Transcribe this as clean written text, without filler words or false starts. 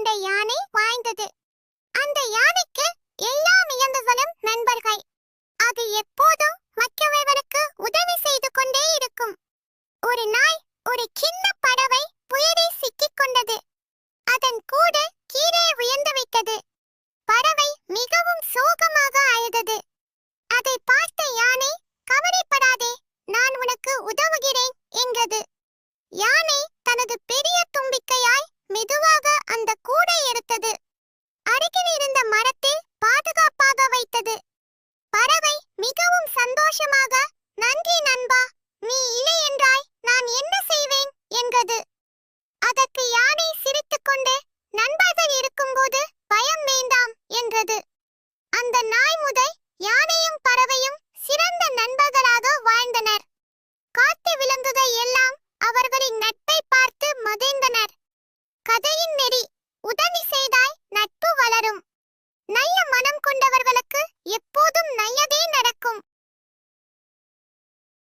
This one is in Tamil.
கொண்ட யானை வாழ்ந்தது. அந்த யானைக்கு எல்லா விலங்குகளும் நண்பர்கள். அது எப்போதும் மற்றவர்களுக்கு உதவி செய்து கொண்டே இருக்கும். ஒரு நாள் ஒரு சின்ன பறவை புயலில் சிக்கிக் கொண்டது. அதன் கூடு கீழே விழுந்துவிட்டது. பறவை மிகவும் சோகமாக அழுதது. அதை பார்த்த யானை, கவலைப்படாதே, நான் உனக்கு உதவுகிறேன் என்றது. யானை தனது பெரிய தும்பிக்கையால் மெதுவாக அந்த கூடை எடுத்தது. அருகில் இருந்த மரத்தில் பாதுகாப்பாக வைத்தது. பறவை மிகவும் சந்தோஷமாக, நன்றி நண்பா, நீ இல்லை என்றால் நான் என்ன செய்வேன் என்றது. அதற்கு யானை சிரித்துக்கொண்டு, நண்பர்கள் இருக்கும்போது பயம் வேண்டாம் என்றது. அந்த நாள் முதல் யானையும் பறவையும் சிறந்த நண்பர்களாக வாழ்ந்தனர். காட்டு விலங்குகள் எல்லாம் அவர்களின் நட்பை பார்த்து மகிழ்ந்தனர். கதையின் நெறி: உடன்